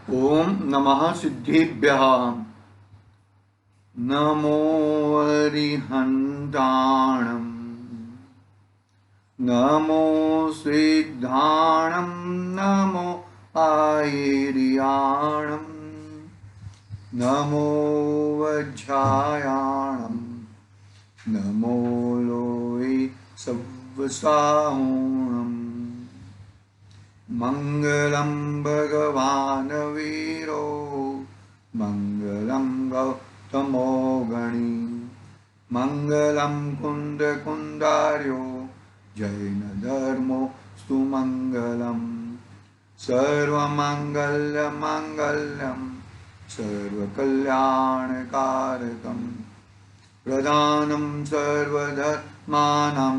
ओम नमः सिद्धिभ्यः। नमो अरिहन्ताणं। नमो सिद्धाणं। नमो आयर्याणं। नमो वज्रायाणं। नमो लोये सव्वसाहुणम्। मंगलम भगवान वीरो मंगलम गौतमो गणी मंगलम कुंद कुंदार्यो जैन धर्मो स्तु मंगलम सर्वमंगल मंगलम सर्वकल्याणकारकम प्रधानं सर्वधर्माणां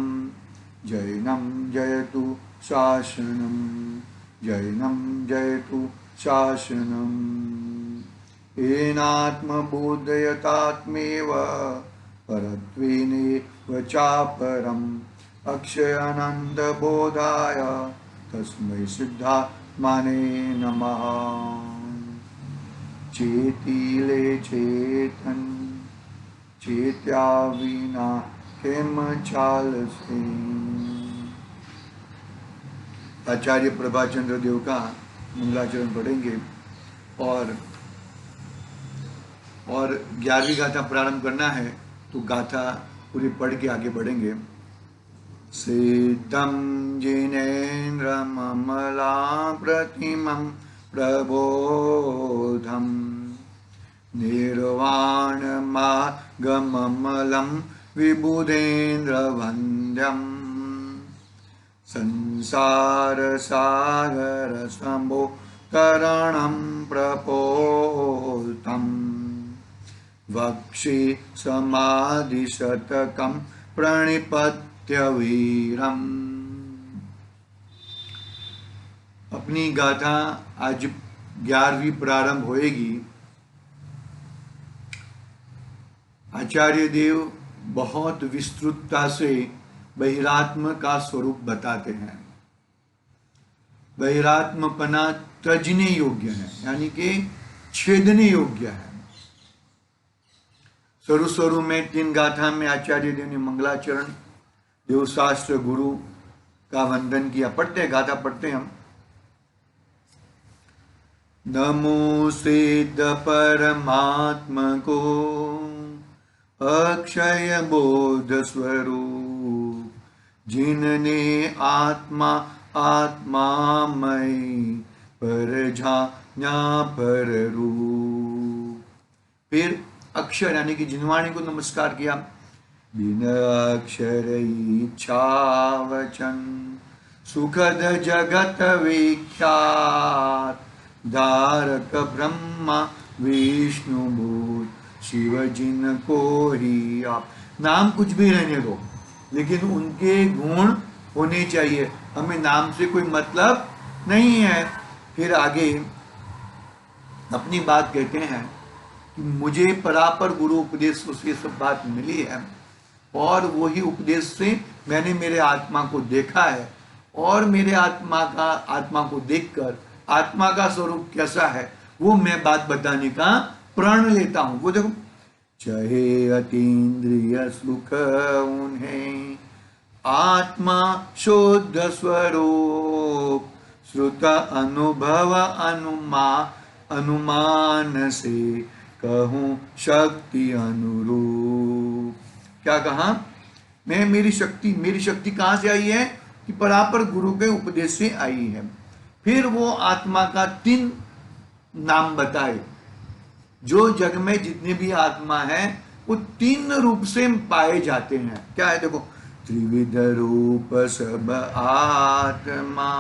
जैनं जयतु शासनम् जैनं जयतु शासनम् येनात्मबोधयतात्मेव परत्वेनेव चापरम् अक्षयानन्दबोधाय तस्मै सिद्धात्मने नमः। चेतिले चेतन चेत्या विना किम चालसे। आचार्य प्रभाचंद्र देव का मंगलाचरण पढ़ेंगे और 11वीं गाथा प्रारंभ करना है, तो गाथा पूरी पढ़ के आगे बढ़ेंगे। सिद्धं जिनेन्द्रममला प्रतिमं प्रबोधम् निर्वाणमागममलं विबुधेन्द्रवन्द्यम् संसारसागरसमुत्तरणं प्रपोतम् वक्षे समाधिशतकं प्रणिपत्य वीरम्। अपनी गाथा आज 11वीं प्रारंभ होएगी। आचार्य देव बहुत विस्तृतता से बहिरात्म का स्वरूप बताते हैं। बहिरात्मपना तजने योग्य है, यानी कि छेदने योग्य है। स्वरूप स्वरूप में 3 गाथा में आचार्य देव ने मंगलाचरण देवशास्त्र गुरु का वंदन किया। पढ़ते हैं, गाथा पढ़ते हैं हम। नमो सिद्ध परमात्मा को अक्षय बोध स्वरूप, जिनने आत्मा आत्मामय पर जाना पर रूप। फिर अक्षर यानी कि जिनवाणी को नमस्कार किया। बिन अक्षर इच्छा वचन सुखद जगत विख्यात, धारक ब्रह्मा विष्णु भूत शिव जिन को ही आप। नाम कुछ भी रहने दो, लेकिन उनके गुण होने चाहिए। हमें नाम से कोई मतलब नहीं है। फिर आगे अपनी बात कहते हैं कि मुझे परापर गुरु उपदेश से सब बात मिली है, और वही उपदेश से मैंने मेरे आत्मा को देखा है, और मेरे आत्मा को देखकर आत्मा का स्वरूप कैसा है वो मैं बात बताने का प्रण लेता हूं। वो देखो, चाहे अतीन्द्रिय सुख उन्हें आत्मा शुद्ध स्वरूप, श्रुत अनुभव अनुमान से कहूं शक्ति अनुरूप। क्या कहा? मेरी शक्ति कहां से आई है? कि परापर गुरु के उपदेश से आई है। फिर वो आत्मा का 3 नाम बताए। जो जग में जितने भी आत्मा है वो 3 रूप से पाए जाते हैं। क्या है? देखो, त्रिविध रूप सब आत्मा,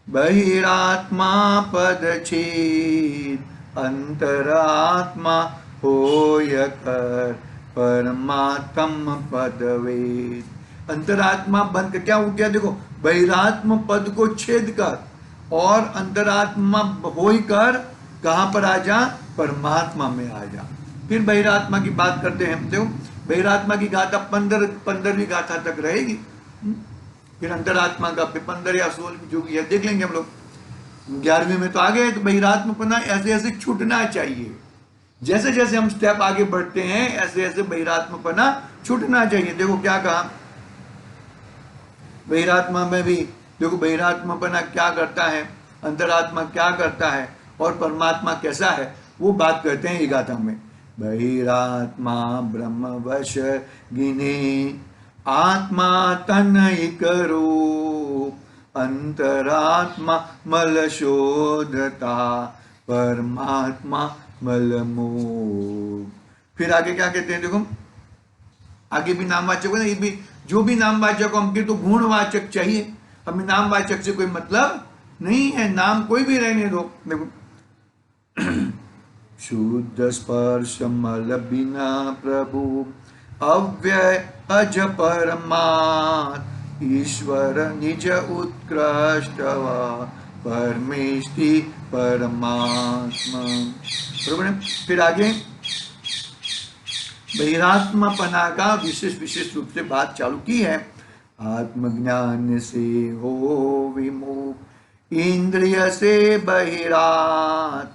बहिरात्मा पदछेद, अंतरात्मा होय कर परमात्म पदवेद। अंतरात्मा बन कर क्या हो गया? देखो, बहिरात्म पद को छेद कर और अंतरात्मा होई कर कहां पर आ जा? परमात्मा में आ जा। फिर बहिरात्मा की बात करते हैं। देखो, बहिरात्मा की गाथा 15वीं गाथा तक रहेगी। फिर अंतरात्मा का 15 या 16 जो भी है देख लेंगे हम लोग। 11वीं में तो आ गए। तो बहिरात्मपना ऐसे ऐसे छूटना चाहिए, जैसे जैसे हम स्टेप आगे बढ़ते हैं ऐसे ऐसे बहिरात्मपना छूटना चाहिए। देखो क्या कहा, बहिरात्मा में भी देखो बहिरात्मपना क्या करता है, अंतरात्मा क्या करता है और परमात्मा कैसा है, वो बात करते हैं ये गाथा में। बहिरात्मा ब्रह्मवश गिने, आत्मा तनय करो, अंतरात्मा मल शोधता, परमात्मा मल मोह। फिर आगे क्या कहते हैं देखो, आगे भी नामवाचक हो ना, ये भी जो भी नामवाचक हो हमके तो गुणवाचक चाहिए, हमें नामवाचक से कोई मतलब नहीं है, नाम कोई भी रहने दो। देखो शुद्ध स्पर्श मल बिना प्रभु, अव्यय अज परमात्, ईश्वर निज उत्कृष्टवा, परमेष्टि परमात्मा। बरोबर है। फिर आगे बहिरात्मापना का विशेष रूप से बात चालू की है। आत्मज्ञान से हो विमुख, इंद्रिय से बहिरात,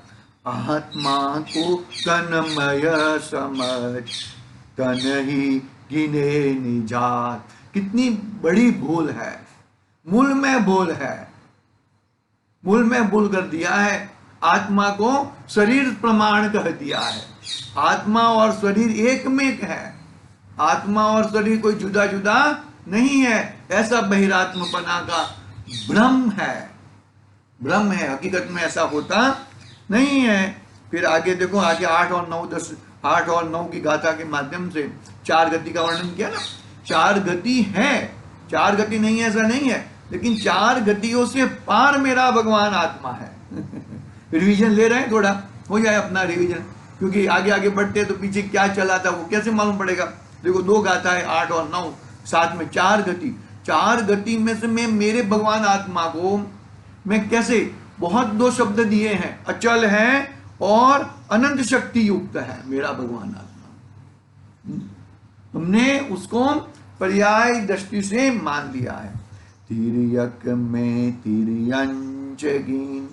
आत्मा को तन्मय समझ, तन ही गिने निजात। कितनी बड़ी भूल है, मूल में भूल है, मूल में भूल कर दिया है। आत्मा को शरीर प्रमाण कह दिया है, आत्मा और शरीर एक में एक है, आत्मा और शरीर कोई जुदा जुदा नहीं है, ऐसा बहिरात्मपना का भ्रम है, भ्रम है, हकीकत में ऐसा होता नहीं है। फिर आगे देखो, आगे 8 और 9 10 8 और 9 की गाथा के माध्यम से 4 गति का वर्णन किया ना। 4 गति है, 4 गति नहीं है ऐसा नहीं है, लेकिन 4 गतियों से पार मेरा भगवान आत्मा है। रिवीजन ले रहे हैं, थोड़ा हो जाए अपना रिवीजन, क्योंकि आगे आगे बढ़ते हैं तो पीछे क्या चला था वो कैसे मालूम पड़ेगा। देखो 2 गाथा है 8 और 9, साथ में 4 गति। 4 गति में से मैं मेरे भगवान आत्मा को मैं कैसे, बहुत 2 शब्द दिए हैं, अचल है और अनंत शक्ति युक्त है मेरा भगवान आत्मा। हमने उसको पर्याय दृष्टि से मान लिया है। तिर्यक में तिर्यंच गिन,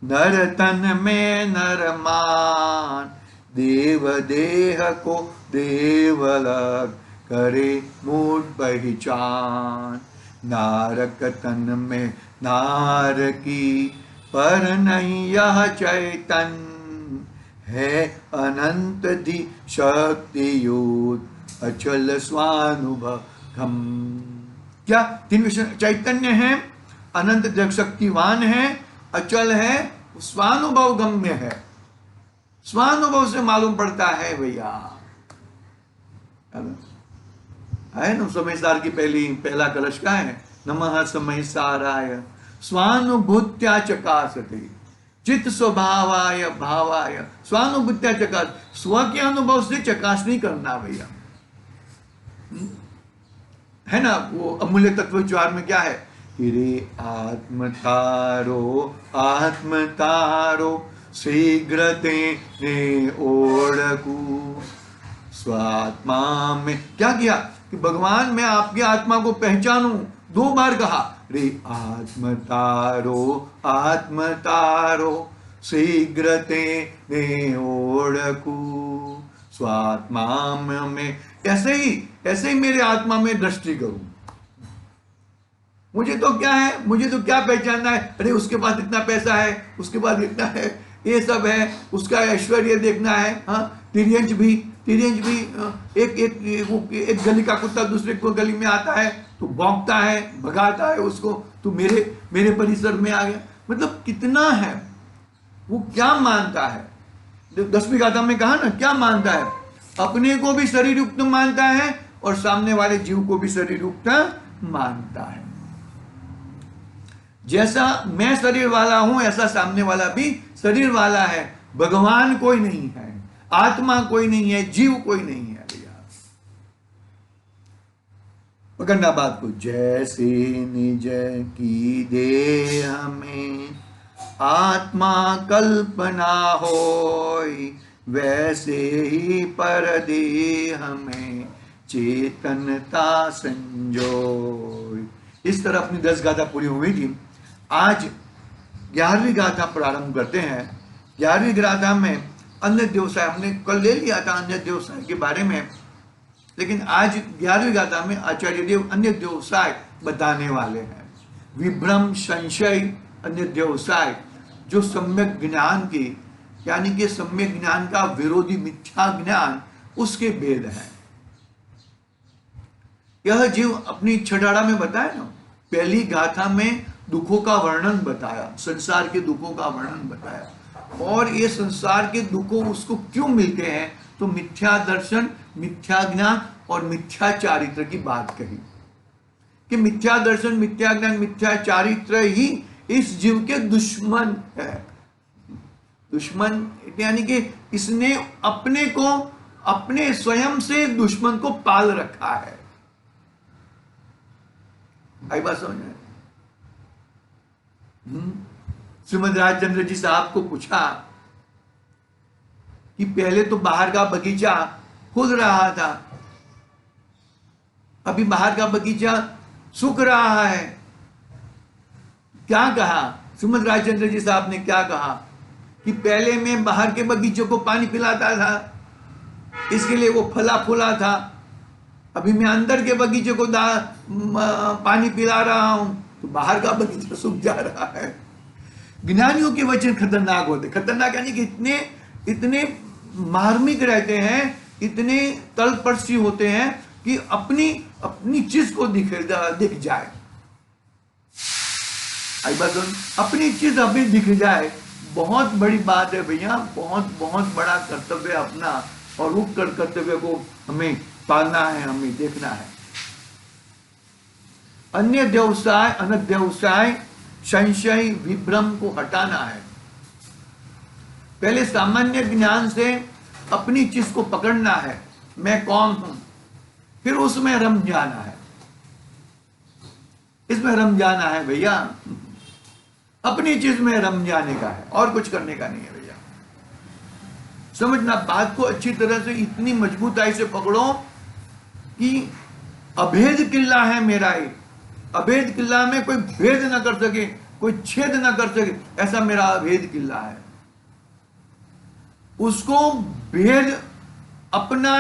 नर तन में नर मान, देव देह को देव लग, करे मूड पहचान, नारक तन में नार की, पर नहीं यह चैतन, है अनंत धी शक्ति युत, अचल स्वानुभव हम। क्या 3 विषय, चैतन्य है, अनंत शक्तिवान है, अचल है, स्वानुभव गम्य है, स्वानुभव से मालूम पड़ता है भैया, है ना। समयसार की पहला कलश का है, नमः समयसाराय स्वानुभूत्या चकासते, चित्त स्वभावाय भावाय स्वानुभूत्या चकास, स्व के अनुभव से चकासनी करना भैया, है ना। वो अमूल्य तत्वोच्चार में क्या है, रे आत्मतारो आत्मतारो, शीघ्र तेने ओढ़कू, स्वात्मा में क्या किया कि भगवान मैं आपकी आत्मा को पहचानूं, 2 बार कहा, रे आत्मतारो आत्मतारो, शीघ्र तेने ओढ़कू, स्वात्मा में ऐसे ही मेरे आत्मा में दृष्टि करूं। मुझे तो क्या है, मुझे तो क्या पहचानना है, अरे उसके पास इतना पैसा है, उसके पास इतना है, ये सब है, उसका ऐश्वर्य देखना है। हाँ, तिर्यंच भी एक गली का कुत्ता दूसरे को गली में आता है तो भौंकता है, भगाता है उसको, तो मेरे परिसर में आ गया। मतलब कितना है, वो क्या मानता है। 10वीं गाथा में कहा ना, क्या मानता है, अपने को भी शरीर युक्त मानता है और सामने वाले जीव को भी शरीर युक्त मानता है। जैसा मैं शरीर वाला हूं ऐसा सामने वाला भी शरीर वाला है। भगवान कोई नहीं है, आत्मा कोई नहीं है, जीव कोई नहीं है भैया। पकड़ना बात को, जैसे निज की देह में आत्मा कल्पना होय, वैसे ही पर देह में चेतनता संजोय। इस तरह अपनी 10 गाथा पूरी हुई थी। आज 11वीं गाथा प्रारंभ करते हैं। 11वीं गाथा में अन्य व्यवसाय, हमने कल ले लिया था अन्य व्यवसाय के बारे में, लेकिन आज 11वीं गाथा में आचार्य देव अन्य व्यवसाय बताने वाले हैं। विभ्रम, संशय, अन्य व्यवसाय, जो सम्यक ज्ञान की, यानी कि सम्यक ज्ञान का विरोधी मिथ्या ज्ञान, उसके भेद हैं। यह जीव अपनी छठाड़ा में बताया ना, पहली गाथा में दुखों का वर्णन बताया, संसार के दुखों का वर्णन बताया, और ये संसार के दुखों उसको क्यों मिलते हैं, तो मिथ्या दर्शन, मिथ्या ज्ञान और मिथ्या चारित्र की बात कही कि मिथ्या दर्शन, मिथ्या ज्ञान, मिथ्या चारित्र ही इस जीव के दुश्मन है। दुश्मन यानी कि इसने अपने को, अपने स्वयं से दुश्मन को पाल रखा है। आई बात समझ में? श्रीमद राजचंद्र जी साहब को पूछा कि पहले तो बाहर का बगीचा खुद रहा था, अभी बाहर का बगीचा सूख रहा है। क्या कहा श्रीमद राजचंद्र जी साहब ने? क्या कहा कि पहले मैं बाहर के बगीचों को पानी पिलाता था, इसके लिए वो फला फूला था, अभी मैं अंदर के बगीचे को पानी पिला रहा हूं, तो बाहर का बगीचा सूख जा रहा है। ज्ञानियों के वचन खतरनाक होते, खतरनाक यानी कि इतने इतने मार्मिक रहते हैं, इतने तलस्पर्शी होते हैं कि अपनी अपनी चीज को दिख जाए। आई बात सुन, अपनी चीज अभी दिख जाए, बहुत बड़ी बात है भैया, बहुत बहुत बड़ा कर्तव्य अपना, और उस कर्तव्य को हमें पालना है, हमें देखना है। अन्य व्यवसाय, अनध्यवसाय, संशय, विभ्रम को हटाना है। पहले सामान्य ज्ञान से अपनी चीज को पकड़ना है, मैं कौन हूं, फिर उसमें रम जाना है, इसमें रम जाना है भैया, अपनी चीज में रम जाने का है, और कुछ करने का नहीं है भैया। समझना बात को अच्छी तरह से, इतनी मजबूताई से पकड़ो कि अभेद किला है मेरा, एक अभेद किला में कोई भेद ना कर सके, कोई छेद ना कर सके, ऐसा मेरा अभेद किला है। उसको भेद अपना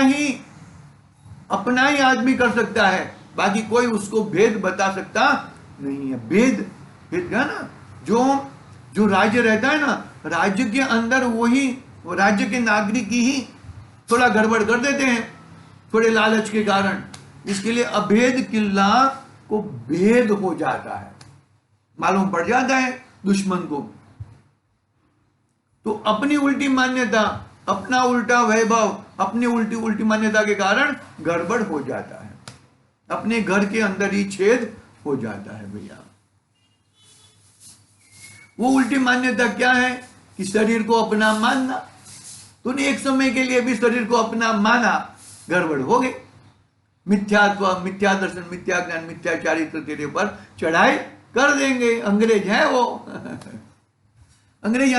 ही आदमी कर सकता है, बाकी कोई उसको भेद बता सकता नहीं है। भेद क्या ना, जो राज्य रहता है ना, राज्य के अंदर वही राज्य के नागरिक ही थोड़ा गड़बड़ कर देते हैं, थोड़े लालच के कारण। इसके लिए अभेद किला को भेद हो जाता है, मालूम पड़ जाता है दुश्मन को। तो अपनी उल्टी मान्यता, अपना उल्टा वैभव, अपनी उल्टी उल्टी मान्यता के कारण गड़बड़ हो जाता है, अपने घर के अंदर ही छेद हो जाता है भैया। वो उल्टी मान्यता क्या है कि शरीर को अपना मानना। तूने एक समय के लिए भी शरीर को अपना माना, गड़बड़ हो गई। मिथ्यात्व, मिथ्या दर्शन, मिथ्या ज्ञान, मिथ्या चारित्र तेरे पर चढ़ाई कर देंगे। अंग्रेज है वो अंग्रेज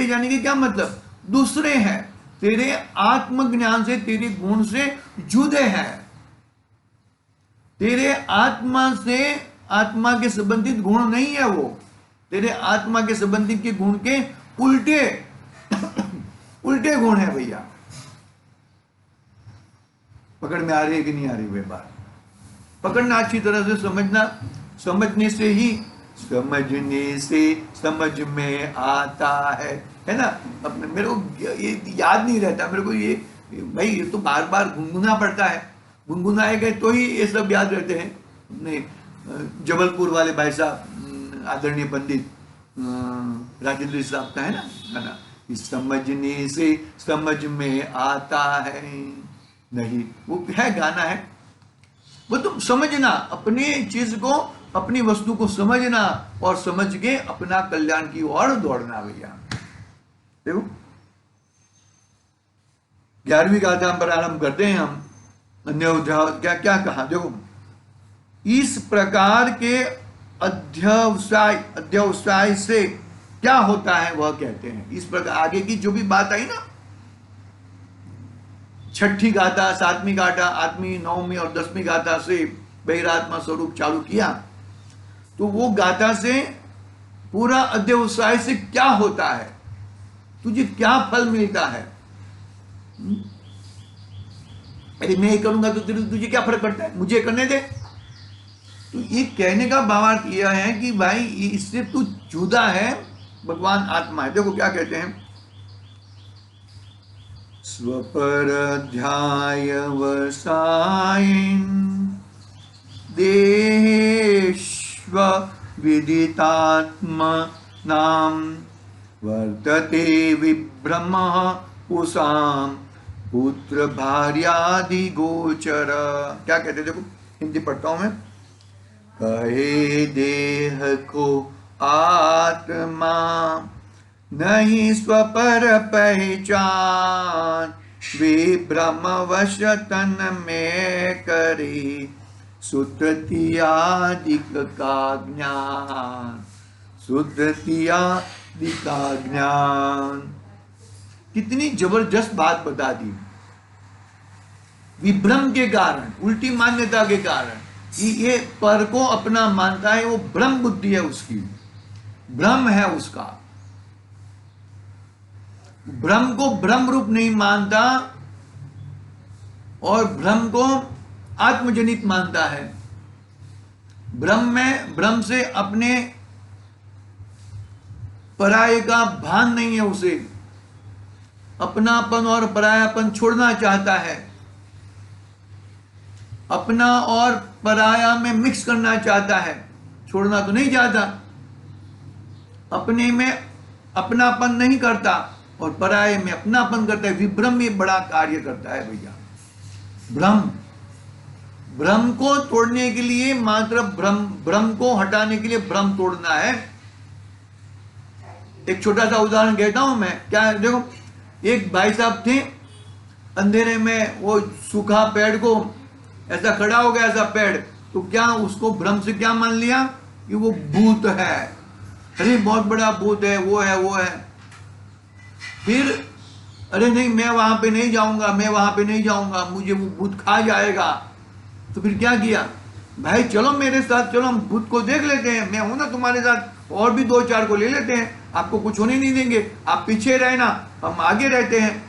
यानी कि क्या मतलब, दूसरे हैं, तेरे आत्मज्ञान से, तेरे गुण से जुदे हैं, तेरे आत्मा से, आत्मा के संबंधित गुण नहीं है वो, तेरे आत्मा के संबंधित के गुण के उल्टे उल्टे गुण है भैया। पकड़ में आ रही है कि नहीं आ रही वे बात? पकड़ना अच्छी तरह से, समझना, समझने से ही, समझने से समझ में आता है ना। अपने मेरे को ये याद नहीं रहता, मेरे को ये भाई, ये तो बार बार गुनगुना पड़ता है, गुनगुनाएंगे तो ही ये सब याद रहते हैं। अपने जबलपुर वाले भाई साहब, आदरणीय पंडित राजेंद्र साहब का है ना गाना, समझने से समझ में आता है, नहीं वो है गाना है वो। तो समझना, अपनी चीज को, अपनी वस्तु को समझना, और समझ के अपना कल्याण की ओर दौड़ना भैया। देखो 11वीं गाथा प्रारंभ करते हैं हम। अन्य क्या क्या कहा, देखो, इस प्रकार के अध्यवसाय से क्या होता है वह कहते हैं। इस प्रकार आगे की जो भी बात आई ना, 6ठी गाथा, 7वीं गाथा, 8वीं, 9वीं और 10वीं गाथा से बहिरात्मा स्वरूप चालू किया, तो वो गाथा से पूरा अध्यवसाय से क्या होता है, तुझे क्या फल मिलता है। अरे मैं ये करूंगा तो तुझे क्या फर्क पड़ता है, मुझे करने दे। तो ये कहने का भावार्थ यह है कि भाई इससे तू जुदा है, भगवान आत्मा है। देखो क्या कहते हैं, स्वपरध्यायवसायिन् देहेष्व विदितात्मनां वर्तते विभ्रमः पुंसां पुत्र भार्यादि गोचर। क्या कहते, देखो हिंदी पढ़ता हूं मैं। कहे देह को आत्मा नहीं स्वपर पहचान, विभ्रमवश तन में करे सुततियादिक का ज्ञान, सुततियादिक का ज्ञान। कितनी जबरदस्त बात बता दी। विभ्रम के कारण, उल्टी मान्यता के कारण, ये पर को अपना मानता है, वो भ्रम बुद्धि है उसकी, भ्रम है उसका। भ्रम को ब्रह्म रूप नहीं मानता और भ्रम को आत्मजनित मानता है। भ्रम से अपने पराये का भान नहीं है उसे, अपनापन और परायापन छोड़ना चाहता है, अपना और पराया में मिक्स करना चाहता है, छोड़ना तो नहीं चाहता। अपने में अपनापन नहीं करता और पराये में अपनापन करता है। विभ्रम ये बड़ा कार्य करता है भैया। भ्रम को तोड़ने के लिए, मात्र भ्रम को हटाने के लिए भ्रम तोड़ना है। एक छोटा सा उदाहरण कहता हूं मैं। क्या है, देखो एक भाई साहब थे, अंधेरे में वो सूखा पेड़ को ऐसा खड़ा हो गया, ऐसा पेड़, तो क्या उसको भ्रम से क्या मान लिया कि वो भूत है। अरे बहुत बड़ा भूत है, वो है, वो है। फिर अरे नहीं, मैं वहां पे नहीं जाऊंगा, मैं वहां पे नहीं जाऊंगा, मुझे वो भूत खा जाएगा। तो फिर क्या किया, भाई चलो मेरे साथ, चलो हम भूत को देख लेते हैं, मैं हूं ना तुम्हारे साथ, और भी 2-4 को ले लेते हैं, आपको कुछ होने नहीं देंगे, आप पीछे रहना, हम आगे रहते हैं।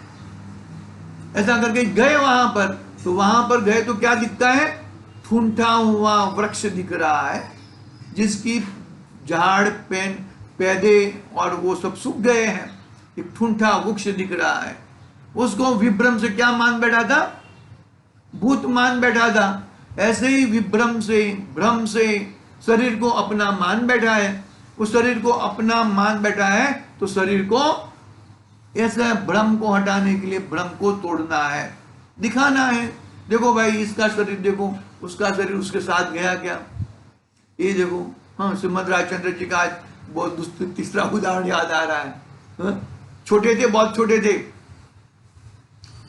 ऐसा करके गए वहां पर। तो वहां पर गए तो क्या दिखता है, ठूंठा हुआ वृक्ष दिख रहा है, जिसकी झाड़ पौधे और वो सब सूख गए हैं। एक ठूंठा वृक्ष दिख रहा है। उसको विभ्रम से क्या मान बैठा था, भूत मान बैठा था। ऐसे ही विभ्रम से, भ्रम से शरीर को अपना मान बैठा है। उस शरीर को अपना मान बैठा है तो शरीर को ऐसे भ्रम को हटाने के लिए भ्रम को तोड़ना है, दिखाना है। देखो भाई इसका शरीर देखो, उसका शरीर उसके साथ गया क्या, ये देखो। हाँ, श्रीमद राजचंद्र जी का आज बहुत तीसरा उदाहरण याद आ रहा है। हाँ? छोटे थे, बहुत छोटे थे,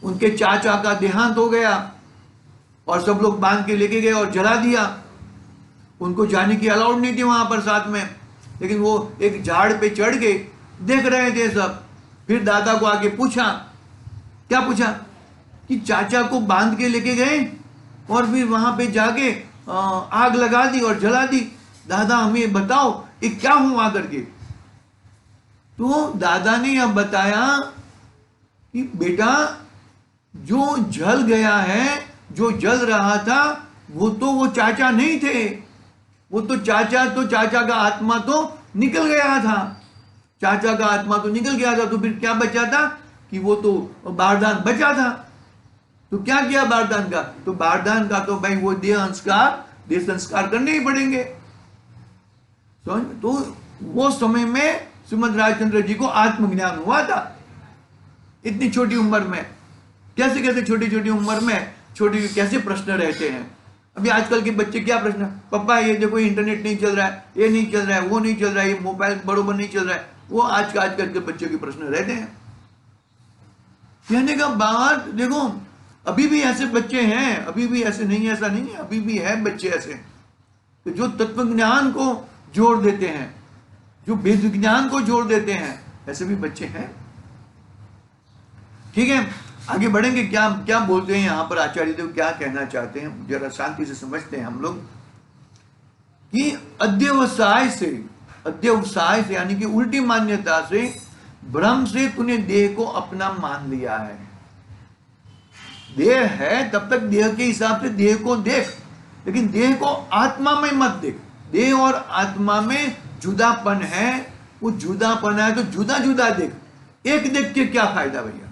उनके चाचा का देहांत हो गया और सब लोग बांध के लेके गए और जला दिया। उनको जाने की अलाउड नहीं थी वहां पर साथ में, लेकिन वो एक झाड़ पे चढ़ के देख रहे थे सब। फिर दादा को आके पूछा, क्या पूछा कि चाचा को बांध के लेके गए और फिर वहां पे जाके आग लगा दी और जला दी। दादा हमें बताओ ये क्या हुआ करके। तो दादा ने यह बताया कि बेटा जो जल गया है, जो जल रहा था, वो चाचा नहीं थे। वो तो चाचा का आत्मा तो निकल गया था। चाचा का आत्मा तो निकल गया था, तो फिर क्या बचा था कि वो तो बारदान बचा था। तो क्या किया बारदान का, तो बारदान का तो भाई वो देह संस्कार करने ही पड़ेंगे। तो वो समय में श्रीमद राजचंद्र जी को आत्मज्ञान हुआ था, इतनी छोटी उम्र में। कैसे छोटी उम्र में छोटी कैसे प्रश्न रहते हैं। अभी आजकल के बच्चे क्या प्रश्न, पापा ये देखो इंटरनेट नहीं चल रहा है, ये नहीं चल रहा है, वो नहीं चल रहा है, ये मोबाइल बरोबर नहीं चल रहा है। वो आजकल के बच्चों के प्रश्न रहते हैं। कहने का बात, देखो अभी भी ऐसे बच्चे हैं, अभी भी ऐसे नहीं, ऐसा नहीं है, अभी भी है बच्चे ऐसे तो जो तत्व ज्ञान को जोड़ देते हैं, जो वेद विज्ञान को जोड़ देते हैं, ऐसे भी बच्चे हैं। ठीक है, आगे बढ़ेंगे। क्या क्या बोलते हैं यहाँ पर आचार्य देव, क्या कहना चाहते हैं, जरा शांति से समझते हैं हम लोग कि अध्यवसाय से अध्यवसाय से यानी कि उल्टी मान्यता से, भ्रम से तूने देह को अपना मान लिया है। देह है तब तक देह के हिसाब से देह को देख, लेकिन देह को आत्मा में मत देख। देह और आत्मा में जुदापन है, वो जुदापन है तो जुदा जुदा देख। एक देख के क्या फायदा भैया,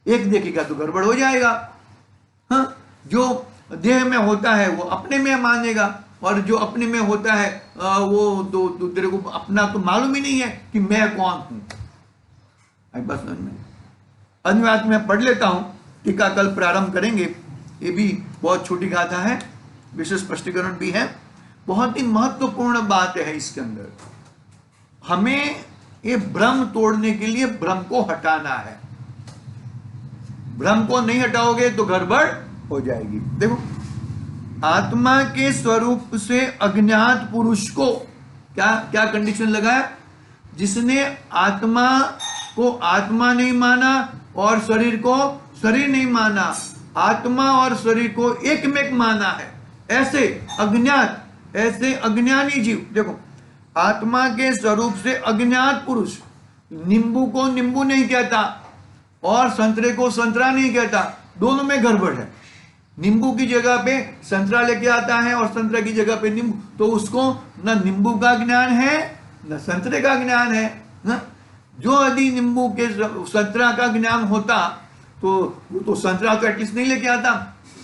एक देखेगा तो गड़बड़ हो जाएगा। हाँ, जो देह में होता है वो अपने में मानेगा, और जो अपने में होता है वो तो तेरे को अपना तो मालूम ही नहीं है कि मैं कौन हूं। बस समझ में। अन्यवाद में पढ़ लेता हूं, टीका कल प्रारंभ करेंगे। ये भी बहुत छोटी गाथा है, विशेष स्पष्टीकरण भी है, बहुत ही महत्वपूर्ण बात है इसके अंदर। हमें ये भ्रम तोड़ने के लिए भ्रम को हटाना है। भ्रम को नहीं हटाओगे तो गड़बड़ हो जाएगी। देखो, आत्मा के स्वरूप से अज्ञात पुरुष को क्या क्या कंडीशन लगाया? जिसने आत्मा को आत्मा नहीं माना और शरीर को शरीर नहीं माना, आत्मा और शरीर को एक में एक माना है, ऐसे अज्ञात, ऐसे अज्ञानी जीव। देखो, आत्मा के स्वरूप से अज्ञात पुरुष नींबू को नींबू नहीं कहता और संतरे को संतरा नहीं कहता, दोनों में गड़बड़ है। नींबू की जगह पे संतरा लेके आता है और संतरा की जगह पे नींबू, तो उसको ना नींबू का ज्ञान है ना संतरे का ज्ञान है ना? जो यदि नींबू के संतरा का ज्ञान होता तो वो तो संतरा तो एटलीस्ट नहीं लेके आता।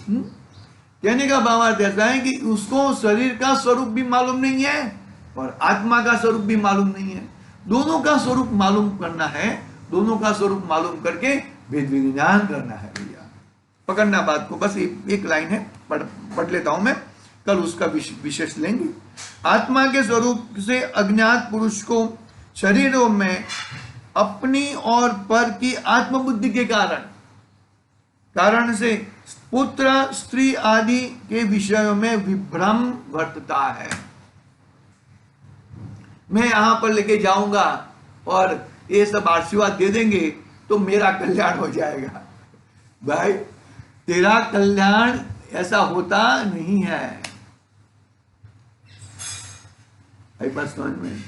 कहने का भावार्थ ऐसा है कि उसको शरीर का स्वरूप भी मालूम नहीं है और आत्मा का स्वरूप भी मालूम नहीं है। दोनों का स्वरूप मालूम करना है, दोनों का स्वरूप मालूम करके भेद विज्ञान करना है भैया। पकड़ना बात को, बस एक लाइन है, पढ़ लेता हूं मैं, कल उसका विशेष लेंगे। आत्मा के स्वरूप से अज्ञात पुरुष को शरीरों में अपनी और पर की आत्मबुद्धि के कारण से पुत्र स्त्री आदि के विषयों में विभ्रम वर्तता है। मैं यहां पर लेके जाऊंगा और ये सब आशीर्वाद दे देंगे तो मेरा कल्याण हो जाएगा। भाई, तेरा कल्याण ऐसा होता नहीं है। भाई बस समझ में।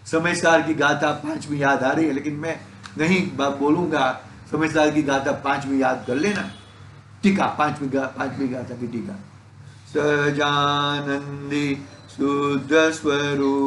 समय सार की गाथा 5वीं याद आ रही है, लेकिन मैं नहीं बोलूंगा। समय सार की गाथा 5वीं याद कर लेना। टीका 5वीं गाथा की टीका। सजानंदी शुद्ध स्वरूप